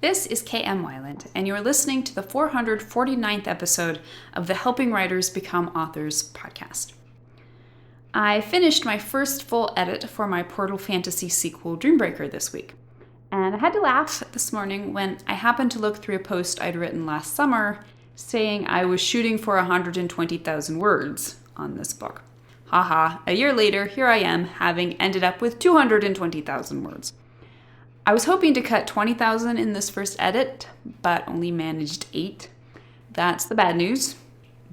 This is K.M. Weiland, and you're listening to the 449th episode of the Helping Writers Become Authors podcast. I finished my first full edit for my Portal Fantasy sequel, Dreambreaker, this week. And I had to laugh this morning when I happened to look through a post I'd written last summer saying I was shooting for 120,000 words on this book. Haha, a year later, here I am, having ended up with 220,000 words. I was hoping to cut 20,000 in this first edit, but only managed 8. That's the bad news.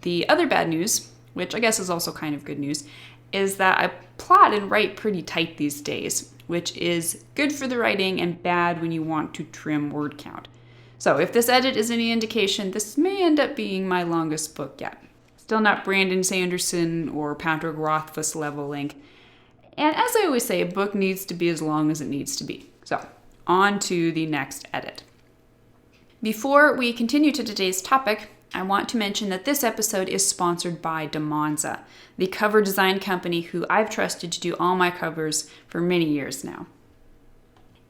The other bad news, which I guess is also kind of good news, is that I plot and write pretty tight these days, which is good for the writing and bad when you want to trim word count. So if this edit is any indication, this may end up being my longest book yet. Still not Brandon Sanderson or Patrick Rothfuss level length. And as I always say, a book needs to be as long as it needs to be. So, on to the next edit. Before we continue to today's topic, I want to mention that this episode is sponsored by Damonza, the cover design company who I've trusted to do all my covers for many years now.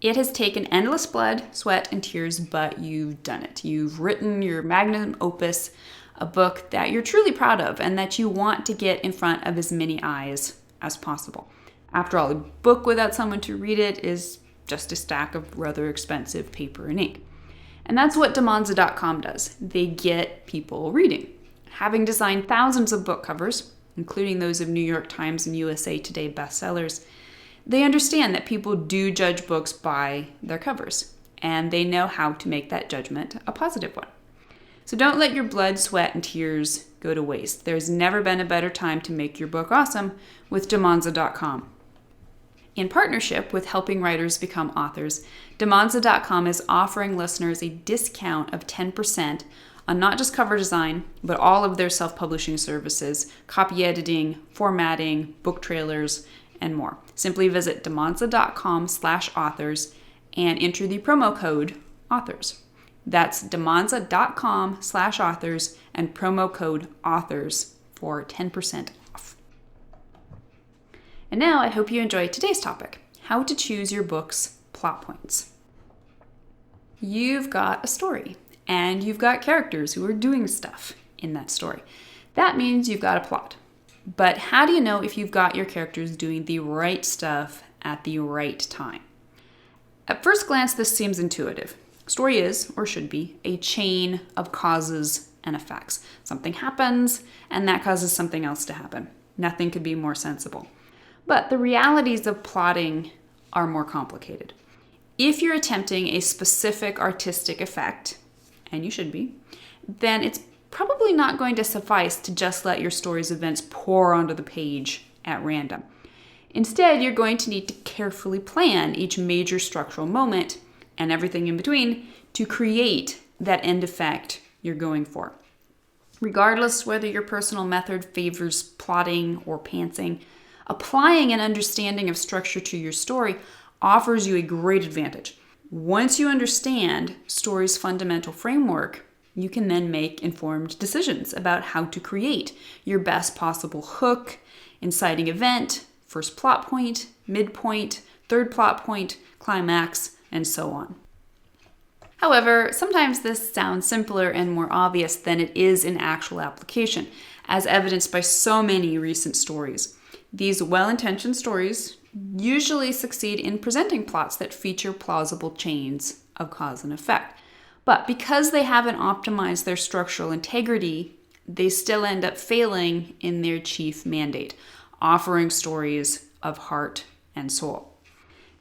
It has taken endless blood, sweat, and tears, but you've done it. You've written your magnum opus, a book that you're truly proud of and that you want to get in front of as many eyes as possible. After all, a book without someone to read it is just a stack of rather expensive paper and ink. And that's what Damonza.com does. They get people reading. Having designed thousands of book covers, including those of New York Times and USA Today bestsellers, they understand that people do judge books by their covers, and they know how to make that judgment a positive one. So don't let your blood, sweat, and tears go to waste. There's never been a better time to make your book awesome with Damonza.com. In partnership with Helping Writers Become Authors, Damonza.com is offering listeners a discount of 10% on not just cover design, but all of their self-publishing services, copy editing, formatting, book trailers, and more. Simply visit Damonza.com/authors and enter the promo code authors. That's Damonza.com/authors and promo code authors for 10% off. And now I hope you enjoyed today's topic, how to choose your book's plot points. You've got a story, and you've got characters who are doing stuff in that story. That means you've got a plot. But how do you know if you've got your characters doing the right stuff at the right time? At first glance, this seems intuitive. Story is, or should be, a chain of causes and effects. Something happens, and that causes something else to happen. Nothing could be more sensible. But the realities of plotting are more complicated. If you're attempting a specific artistic effect, and you should be, then it's probably not going to suffice to just let your story's events pour onto the page at random. Instead, you're going to need to carefully plan each major structural moment and everything in between to create that end effect you're going for. Regardless whether your personal method favors plotting or pantsing, applying an understanding of structure to your story offers you a great advantage. Once you understand story's fundamental framework, you can then make informed decisions about how to create your best possible hook, inciting event, first plot point, midpoint, third plot point, climax, and so on. However, sometimes this sounds simpler and more obvious than it is in actual application, as evidenced by so many recent stories. These well-intentioned stories usually succeed in presenting plots that feature plausible chains of cause and effect. But because they haven't optimized their structural integrity, they still end up failing in their chief mandate, offering stories of heart and soul.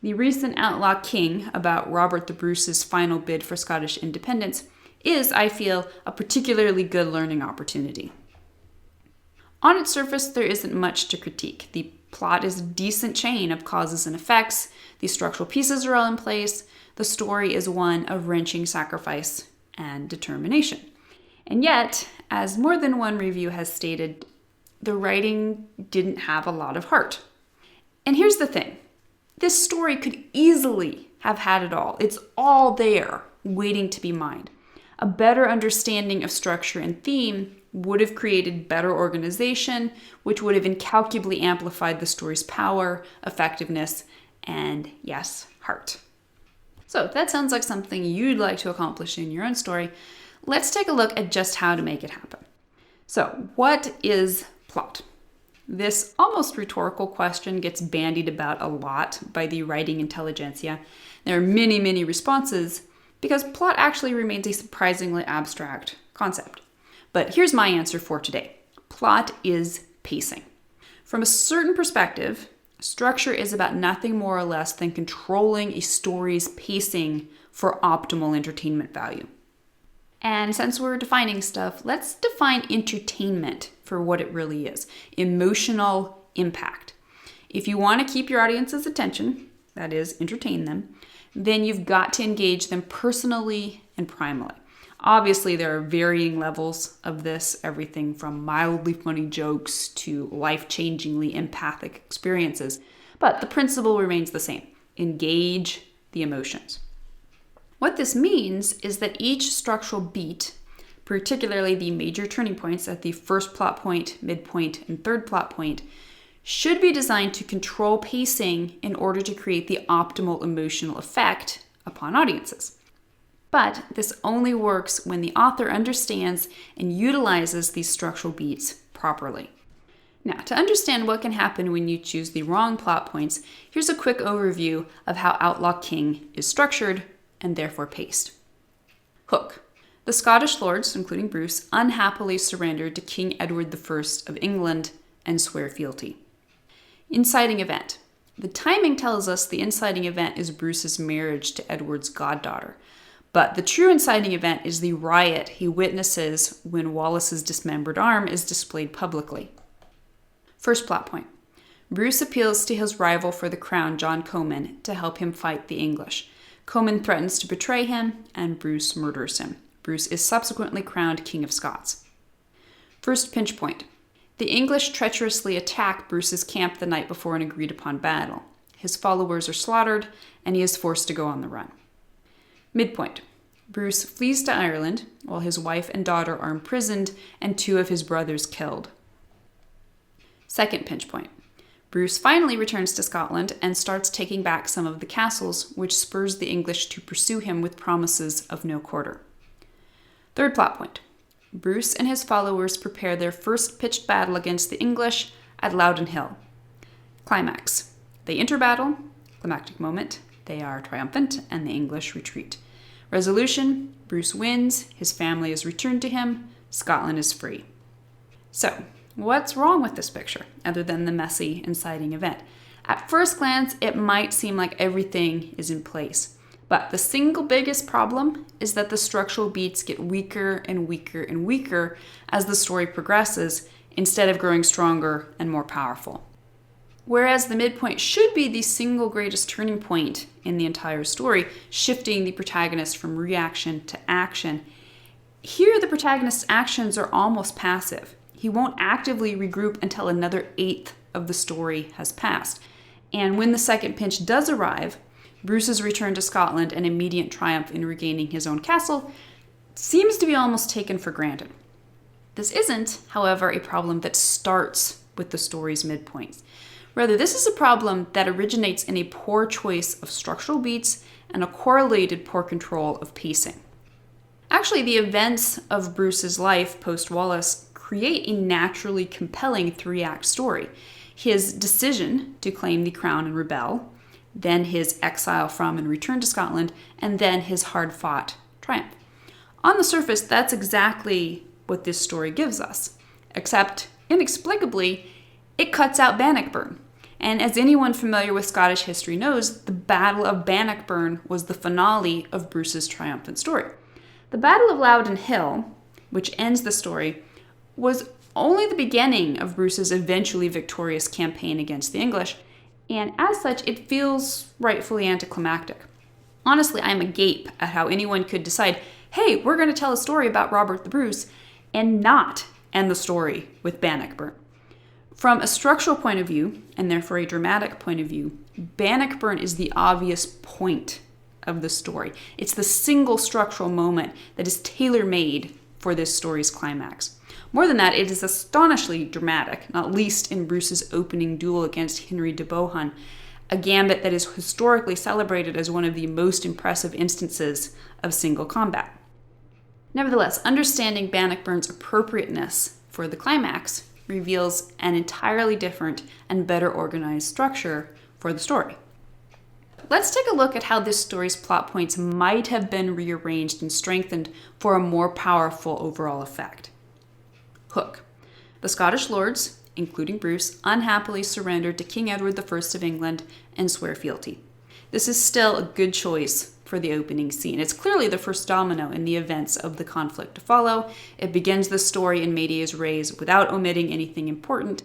The recent Outlaw King about Robert the Bruce's final bid for Scottish independence is, I feel, a particularly good learning opportunity. On its surface, there isn't much to critique. The plot is a decent chain of causes and effects. The structural pieces are all in place. The story is one of wrenching sacrifice and determination. And yet, as more than one review has stated, the writing didn't have a lot of heart. And here's the thing. This story could easily have had it all. It's all there, waiting to be mined. A better understanding of structure and theme would have created better organization, which would have incalculably amplified the story's power, effectiveness, and, yes, heart. So if that sounds like something you'd like to accomplish in your own story, let's take a look at just how to make it happen. So what is plot? This almost rhetorical question gets bandied about a lot by the writing intelligentsia. There are many, many responses because plot actually remains a surprisingly abstract concept. But here's my answer for today. Plot is pacing. From a certain perspective, structure is about nothing more or less than controlling a story's pacing for optimal entertainment value. And since we're defining stuff, let's define entertainment for what it really is. Emotional impact. If you want to keep your audience's attention, that is, entertain them, then you've got to engage them personally and primally. Obviously, there are varying levels of this, everything from mildly funny jokes to life-changingly empathic experiences. But the principle remains the same. Engage the emotions. What this means is that each structural beat, particularly the major turning points at the first plot point, midpoint, and third plot point, should be designed to control pacing in order to create the optimal emotional effect upon audiences. But this only works when the author understands and utilizes these structural beats properly. Now, to understand what can happen when you choose the wrong plot points, here's a quick overview of how Outlaw King is structured and therefore paced. Hook. The Scottish lords, including Bruce, unhappily surrendered to King Edward I of England and swear fealty. Inciting event. The timing tells us the inciting event is Bruce's marriage to Edward's goddaughter. But the true inciting event is the riot he witnesses when Wallace's dismembered arm is displayed publicly. First plot point. Bruce appeals to his rival for the crown, John Comyn, to help him fight the English. Comyn threatens to betray him, and Bruce murders him. Bruce is subsequently crowned King of Scots. First pinch point. The English treacherously attack Bruce's camp the night before an agreed-upon battle. His followers are slaughtered, and he is forced to go on the run. Midpoint. Bruce flees to Ireland, while his wife and daughter are imprisoned and 2 of his brothers killed. Second pinch point. Bruce finally returns to Scotland and starts taking back some of the castles, which spurs the English to pursue him with promises of no quarter. Third plot point. Bruce and his followers prepare their first pitched battle against the English at Loudon Hill. Climax. They enter battle, climactic moment, they are triumphant, and the English retreat. Resolution, Bruce wins, his family is returned to him, Scotland is free. So, what's wrong with this picture, other than the messy inciting event? At first glance, it might seem like everything is in place. But the single biggest problem is that the structural beats get weaker and weaker and weaker as the story progresses, instead of growing stronger and more powerful. Whereas the midpoint should be the single greatest turning point in the entire story, shifting the protagonist from reaction to action, here the protagonist's actions are almost passive. He won't actively regroup until another 1/8 of the story has passed. And when the second pinch does arrive, Bruce's return to Scotland and immediate triumph in regaining his own castle seems to be almost taken for granted. This isn't, however, a problem that starts with the story's midpoints. Rather, this is a problem that originates in a poor choice of structural beats and a correlated poor control of pacing. Actually, the events of Bruce's life post-Wallace create a naturally compelling 3-act story. His decision to claim the crown and rebel, then his exile from and return to Scotland, and then his hard-fought triumph. On the surface, that's exactly what this story gives us, except, inexplicably, it cuts out Bannockburn. And as anyone familiar with Scottish history knows, the Battle of Bannockburn was the finale of Bruce's triumphant story. The Battle of Loudon Hill, which ends the story, was only the beginning of Bruce's eventually victorious campaign against the English, and as such, it feels rightfully anticlimactic. Honestly, I'm agape at how anyone could decide, hey, we're going to tell a story about Robert the Bruce, and not end the story with Bannockburn. From a structural point of view, and therefore a dramatic point of view, Bannockburn is the obvious point of the story. It's the single structural moment that is tailor-made for this story's climax. More than that, it is astonishingly dramatic, not least in Bruce's opening duel against Henry de Bohun. a gambit that is historically celebrated as one of the most impressive instances of single combat. Nevertheless, understanding Bannockburn's appropriateness for the climax reveals an entirely different and better organized structure for the story. Let's take a look at how this story's plot points might have been rearranged and strengthened for a more powerful overall effect. Hook. The Scottish lords, including Bruce, unhappily surrendered to King Edward I of England and swear fealty. This is still a good choice for the opening scene. It's clearly the first domino in the events of the conflict to follow. It begins the story in medias res without omitting anything important,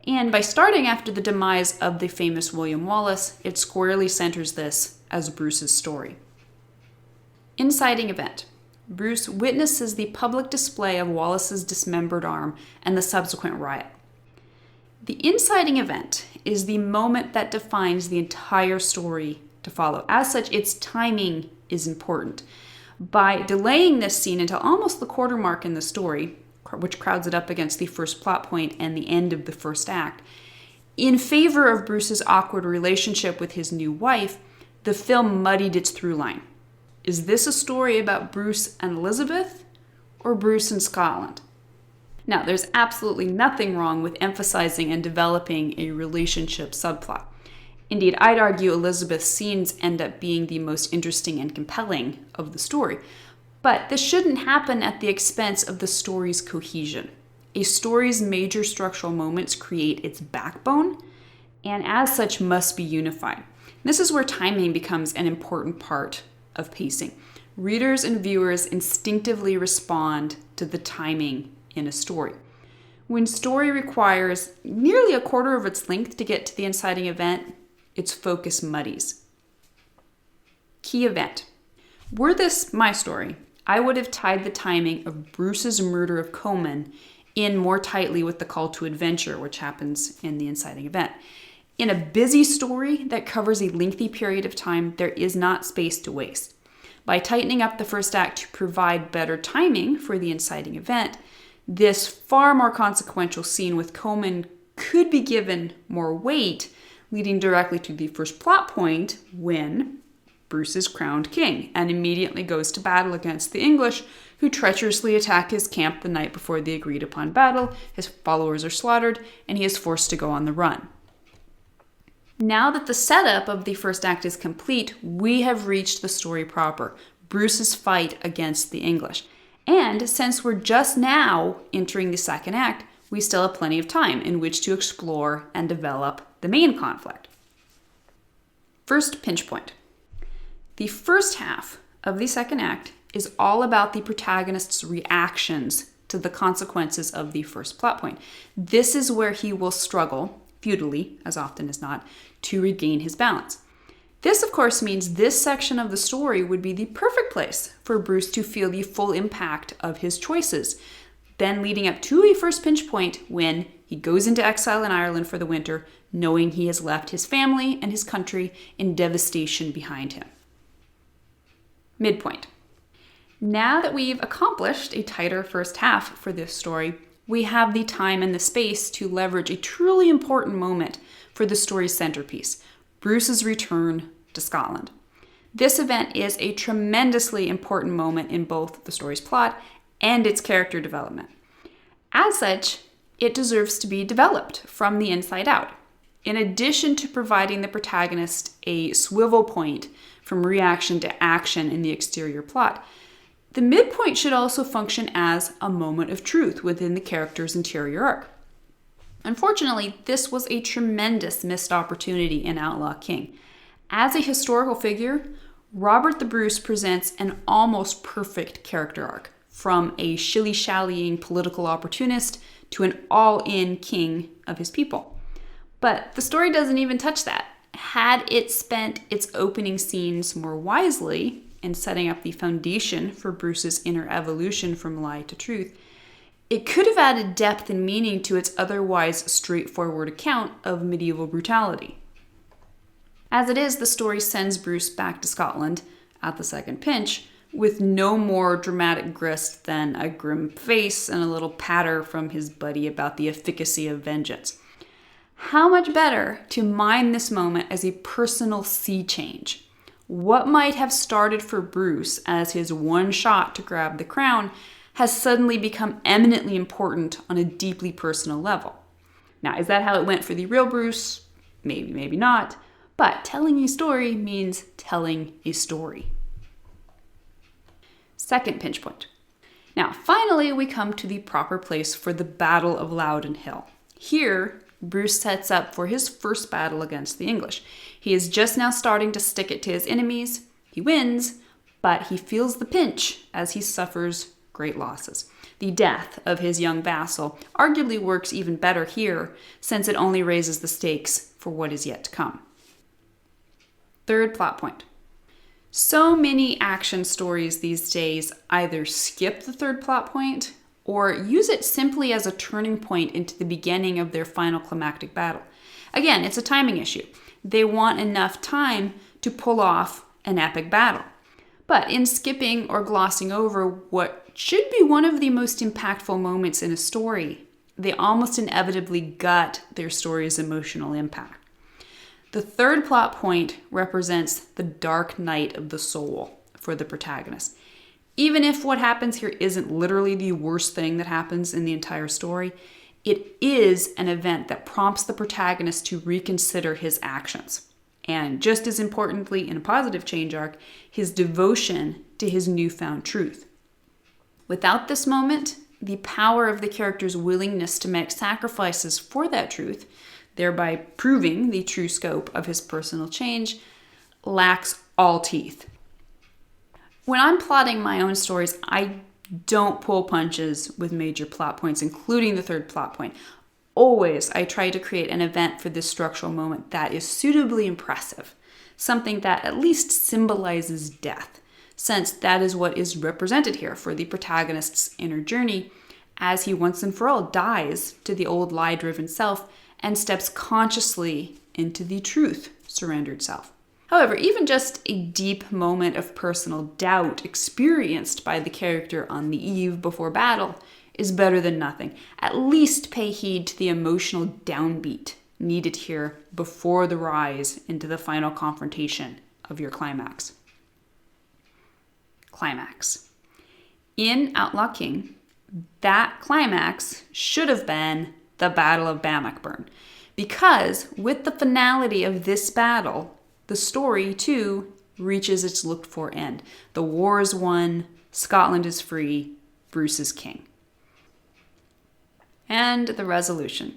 and by starting after the demise of the famous William Wallace, it squarely centers this as Bruce's story. Inciting event. Bruce witnesses the public display of Wallace's dismembered arm and the subsequent riot. The inciting event is the moment that defines the entire story to follow. As such, its timing is important. By delaying this scene until almost the quarter mark in the story, which crowds it up against the first plot point and the end of the first act, in favor of Bruce's awkward relationship with his new wife, the film muddied its through line. Is this a story about Bruce and Elizabeth, or Bruce and Scotland? Now, there's absolutely nothing wrong with emphasizing and developing a relationship subplot. Indeed, I'd argue Elizabeth's scenes end up being the most interesting and compelling of the story. But this shouldn't happen at the expense of the story's cohesion. A story's major structural moments create its backbone, and as such must be unified. This is where timing becomes an important part of pacing. Readers and viewers instinctively respond to the timing in a story. When story requires nearly a quarter of its length to get to the inciting event, its focus muddies. Key event. Were this my story, I would have tied the timing of Bruce's murder of Comyn in more tightly with the call to adventure, which happens in the inciting event. In a busy story that covers a lengthy period of time, there is not space to waste. By tightening up the first act to provide better timing for the inciting event, this far more consequential scene with Comyn could be given more weight, leading directly to the first plot point when Bruce is crowned king and immediately goes to battle against the English, who treacherously attack his camp the night before the agreed upon battle. His followers are slaughtered, and he is forced to go on the run. Now that the setup of the first act is complete, we have reached the story proper, Bruce's fight against the English. And since we're just now entering the second act, we still have plenty of time in which to explore and develop the main conflict. First pinch point. The first half of the second act is all about the protagonist's reactions to the consequences of the first plot point. This is where he will struggle, futilely, as often as not, to regain his balance. This, of course, means this section of the story would be the perfect place for Bruce to feel the full impact of his choices, then leading up to a first pinch point when he goes into exile in Ireland for the winter, knowing he has left his family and his country in devastation behind him. Midpoint. Now that we've accomplished a tighter first half for this story, we have the time and the space to leverage a truly important moment for the story's centerpiece, Bruce's return to Scotland. This event is a tremendously important moment in both the story's plot and its character development. As such, it deserves to be developed from the inside out. In addition to providing the protagonist a swivel point from reaction to action in the exterior plot, the midpoint should also function as a moment of truth within the character's interior arc. Unfortunately, this was a tremendous missed opportunity in Outlaw King. As a historical figure, Robert the Bruce presents an almost perfect character arc, from a shilly-shallying political opportunist to an all-in king of his people. But the story doesn't even touch that. Had it spent its opening scenes more wisely in setting up the foundation for Bruce's inner evolution from lie to truth, it could have added depth and meaning to its otherwise straightforward account of medieval brutality. As it is, the story sends Bruce back to Scotland at the second pinch with no more dramatic grist than a grim face and a little patter from his buddy about the efficacy of vengeance. How much better to mine this moment as a personal sea change? What might have started for Bruce as his one shot to grab the crown has suddenly become eminently important on a deeply personal level. Now, is that how it went for the real Bruce? Maybe, maybe not. But telling a story means telling a story. Second pinch point. Now, finally, we come to the proper place for the Battle of Loudon Hill. Here, Bruce sets up for his first battle against the English. He is just now starting to stick it to his enemies. He wins, but he feels the pinch as he suffers great losses. The death of his young vassal arguably works even better here, since it only raises the stakes for what is yet to come. Third plot point. So many action stories these days either skip the third plot point or use it simply as a turning point into the beginning of their final climactic battle. Again, it's a timing issue. They want enough time to pull off an epic battle. But in skipping or glossing over what should be one of the most impactful moments in a story, they almost inevitably gut their story's emotional impact. The third plot point represents the dark night of the soul for the protagonist. Even if what happens here isn't literally the worst thing that happens in the entire story, it is an event that prompts the protagonist to reconsider his actions. And just as importantly, in a positive change arc, his devotion to his newfound truth. Without this moment, the power of the character's willingness to make sacrifices for that truth, thereby proving the true scope of his personal change, lacks all teeth. When I'm plotting my own stories, I don't pull punches with major plot points, including the third plot point. Always, I try to create an event for this structural moment that is suitably impressive, something that at least symbolizes death, since that is what is represented here for the protagonist's inner journey as he once and for all dies to the old lie-driven self and steps consciously into the truth-surrendered self. However, even just a deep moment of personal doubt experienced by the character on the eve before battle is better than nothing. At least pay heed to the emotional downbeat needed here before the rise into the final confrontation of your climax. Climax. In Outlaw King, that climax should have been the Battle of Bannockburn, because with the finality of this battle, the story, too, reaches its looked-for end. The war is won, Scotland is free, Bruce is king. And the resolution.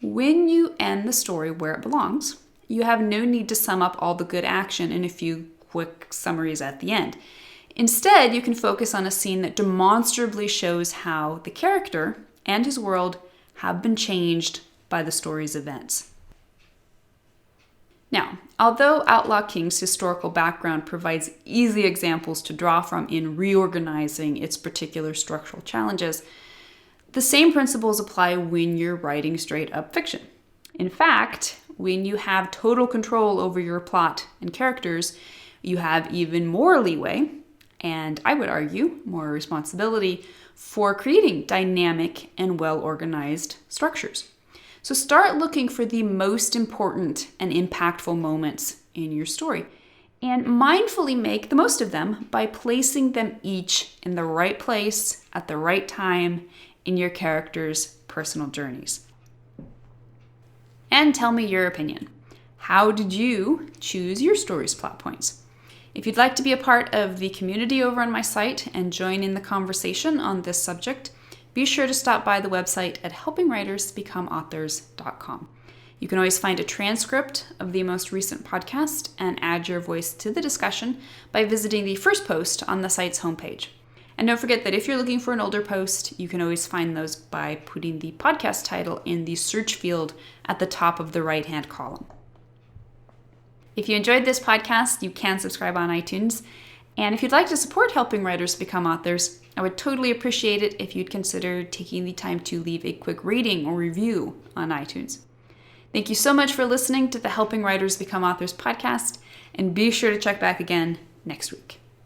When you end the story where it belongs, you have no need to sum up all the good action in a few quick summaries at the end. Instead, you can focus on a scene that demonstrably shows how the character and his world have been changed by the story's events. Now, although Outlaw King's historical background provides easy examples to draw from in reorganizing its particular structural challenges, the same principles apply when you're writing straight-up fiction. In fact, when you have total control over your plot and characters, you have even more leeway, and I would argue more responsibility, for creating dynamic and well-organized structures. So start looking for the most important and impactful moments in your story and mindfully make the most of them by placing them each in the right place at the right time in your characters' personal journeys. And tell me your opinion. How did you choose your story's plot points? If you'd like to be a part of the community over on my site and join in the conversation on this subject, be sure to stop by the website at helpingwritersbecomeauthors.com. You can always find a transcript of the most recent podcast and add your voice to the discussion by visiting the first post on the site's homepage. And don't forget that if you're looking for an older post, you can always find those by putting the podcast title in the search field at the top of the right-hand column. If you enjoyed this podcast, you can subscribe on iTunes. And if you'd like to support Helping Writers Become Authors, I would totally appreciate it if you'd consider taking the time to leave a quick rating or review on iTunes. Thank you so much for listening to the Helping Writers Become Authors podcast, and be sure to check back again next week.